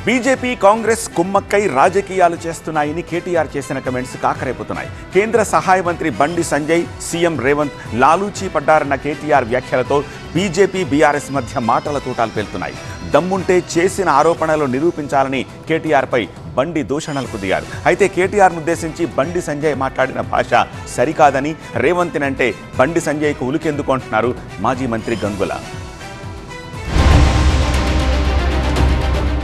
BJP Congress కుమ్మక్కై రాజకీయాలు చేస్తున్నాయని కేటీఆర్ చేసిన కమెంట్స్ కాకరేపుతున్నాయి. కేంద్ర సహాయ మంత్రి బండి సంజయ్, సీఎం రేవంత్ లాలూచీ పడ్డారన్న కేటీఆర్ వ్యాఖ్యలతో బీజేపీ బీఆర్ఎస్ మధ్య మాటల తూటాలు పేలుతున్నాయి. దమ్ముంటే చేసిన ఆరోపణలు నిరూపించాలని కేటీఆర్పై బండి దూషణలకు దిగారు. అయితే కేటీఆర్ను ఉద్దేశించి బండి సంజయ్ మాట్లాడిన భాష సరికాదని, రేవంత్నంటే బండి సంజయ్కు ఉలికెందుకు అంటున్నారు మాజీ మంత్రి గంగుల.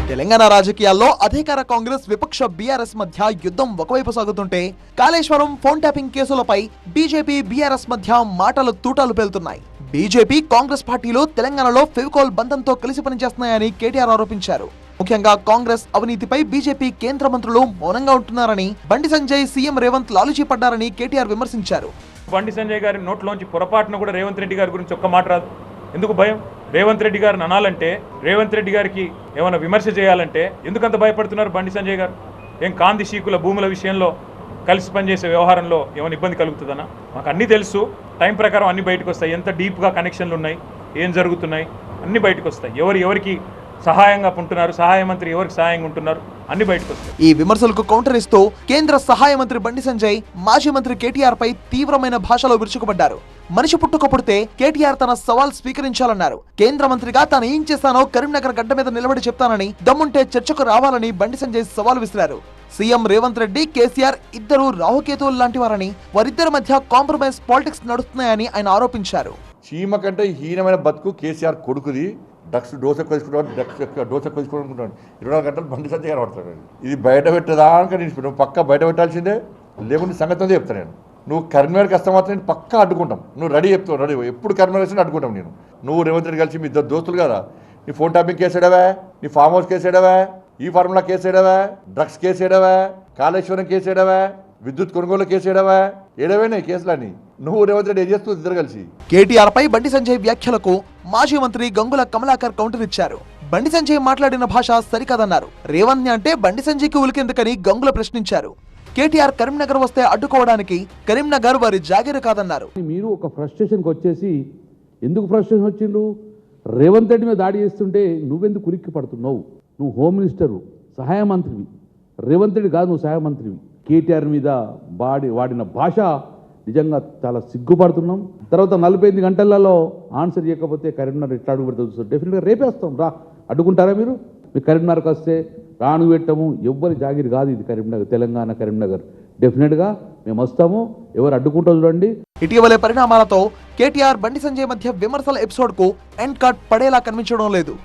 తెలంగాణ రాజకీయాల్లో అధికార కాంగ్రెస్, విపక్ష బీఆర్ఎస్ మధ్య యుద్ధం ఒకవైపు సాగుతుంటే, కాళేశ్వరం ఫోన్ ట్యాపింగ్ కేసులపై బీజేపీ బీఆర్ఎస్ మధ్య మాటలు తూటాలు పేలుతున్నాయి. బీజేపీ కాంగ్రెస్ పార్టీలు తెలంగాణలో ఫెవికాల్ బంధంతో కలిసి పనిచేస్తున్నాయని కేటీఆర్ ఆరోపించారు. ముఖ్యంగా కాంగ్రెస్ అవినీతిపై బీజేపీ కేంద్ర మంత్రులు మౌనంగా ఉంటున్నారని, బండి సంజయ్, సీఎం రేవంత్ లాలూచీ పడ్డారని కేటీఆర్ విమర్శించారు. బండి సంజయ్ గారి నోట్లోంచి పొరపాటును కూడా రేవంత్ రెడ్డి గారి గురించి ఒక్క మాట రాదు. ఎందుకు భయం? రేవంత్ రెడ్డి గారిని అనాలంటే, రేవంత్ రెడ్డి గారికి ఏమైనా విమర్శ చేయాలంటే ఎందుకంత భయపడుతున్నారు బండి సంజయ్ గారు? ఏం కాంది శీకుల భూముల విషయంలో కలిసి పనిచేసే వ్యవహారంలో ఏమైనా ఇబ్బంది కలుగుతుందన్నా? మాకు అన్నీ తెలుసు. టైం ప్రకారం అన్నీ బయటకు వస్తాయి. ఎంత డీప్గా కనెక్షన్లు ఉన్నాయి, ఏం జరుగుతున్నాయి అన్నీ బయటకు వస్తాయి. ఎవరికి సహాయంగా ఉంటున్నారు, సహాయ మంత్రి ఎవరికి సహాయంగా ఉంటున్నారు అన్ని బయటకు వస్తాయి. ఈ విమర్శలకు కౌంటర్ ఇస్తూ కేంద్ర సహాయ మంత్రి బండి సంజయ్ మాజీ మంత్రి కేటీఆర్ పై తీవ్రమైన భాషలో విరుచుకుపడ్డారు. మనిషి పుట్టుక పుడితే కేటీఆర్ తన సవాల్ స్వీకరించాలన్నారు. కేంద్ర మంత్రిగా తాను ఏం చేశానో కరీంనగర్ గడ్డ మీద నిలబడి చెప్తానని, దమ్ముంటే చర్చకు రావాలని బండి సంజయ్ సవాల్ విసిరారు. సీఎం రేవంత్ రెడ్డి, కేసీఆర్ ఇద్దరు రాహుకేతువులు లాంటి వారని, వారిద్దరి మధ్య కాంప్రమైజ్ పాలిటిక్స్ నడుస్తున్నాయని ఆయన ఆరోపించారు. చీమ కంటే హీనమైన బతుకు కేసీఆర్ కొడుకుది. డ్రగ్స్ డోస కొలుచుకుంటాడు, డోస కొలుచుకుంటున్నాడు. 24 గంటలు బండి సంజయ్ గారు పడతాడు. ఇది బయట పెట్టదాక నేను పక్క బయట పెట్టాల్సిందే, లేకుంటే సంగతి చెప్తాను నేను. నువ్వు కరీంనగర్కి వస్తే మాత్రం నేను పక్కా అడ్డుకుంటాం. నువ్వు రెడీ చెప్తావు, రెడీ ఎప్పుడు కరీంనగర్ వస్తే అడ్డుకుంటాం నేను. నువ్వు రేవంత్ రెడ్డి కలిసి మీ ఇద్దరు దోస్తులు కదా, నీ ఫోన్ ట్యాపింగ్ కేసు ఏడవా, నీ ఫామ్ హౌస్ కేసు ఏడవా, ఈ ఫార్ములా కేసు ఏడవా, డ్రగ్స్ కేసు ఏడవా, కాళేశ్వరం కేసు ఏడవా, విద్యుత్ కొనుగోలు కేసు ఏడవైనా కేసులని నువ్వు రేవంత్ రెడ్డి ఏం చేస్తూ ఇద్దరు కలిసి. కేటీఆర్ పై బండి సంజయ్ వ్యాఖ్యలకు మాజీ మంత్రి గంగుల కమలాకర్ కౌంటర్ ఇచ్చారు. బండి సంజయ్ మాట్లాడిన భాష సరికాదన్నారు. రేవంత్ అంటే బండి సంజయ్కి ఉలికెందుకని గంగుల ప్రశ్నించారు. కేటీఆర్ కరీంనగర్ వస్తే అడ్డుకోవడానికి కరీంనగర్ వారి జాగీరు కాదన్నారు. మీరు ఒక ఫ్రస్ట్రేషన్కి వచ్చేసి, ఎందుకు ఫ్రస్ట్రేషన్ వచ్చిండ్రు? రేవంత్ రెడ్డి మీద దాడి చేస్తుంటే నువ్వెందుకు ఉలిక్కి పడుతున్నావు? నువ్వు హోమ్ మినిస్టరు, సహాయ మంత్రివి. రేవంత్ రెడ్డి కాదు, నువ్వు సహాయ మంత్రివి. కేటీఆర్ మీద వాడిన భాష నిజంగా చాలా సిగ్గుపడుతున్నాం. తర్వాత 48 గంటలలో ఆన్సర్ చేయకపోతే కరీంనగర్ ఎట్లా అడుగు పెడుతుంది? డెఫినెట్గా రేపేస్తాం. అడ్డుకుంటారా మీరు? మీ కరీంనగర్కి వస్తే రాను పెట్టము. ఎవ్వరి జాగిరి కాదు ఇది కరీంనగర్, తెలంగాణ కరీంనగర్. డెఫినెట్గా మేము వస్తాము. ఎవరు అడ్డుకుంటా చూడండి. ఇటీవలే పరిణామాలతో కేటీఆర్, బండి సంజయ్ మధ్య విమర్శల ఎపిసోడ్ కు ఎండ్ కట్ పడేలా కనిపించడం లేదు.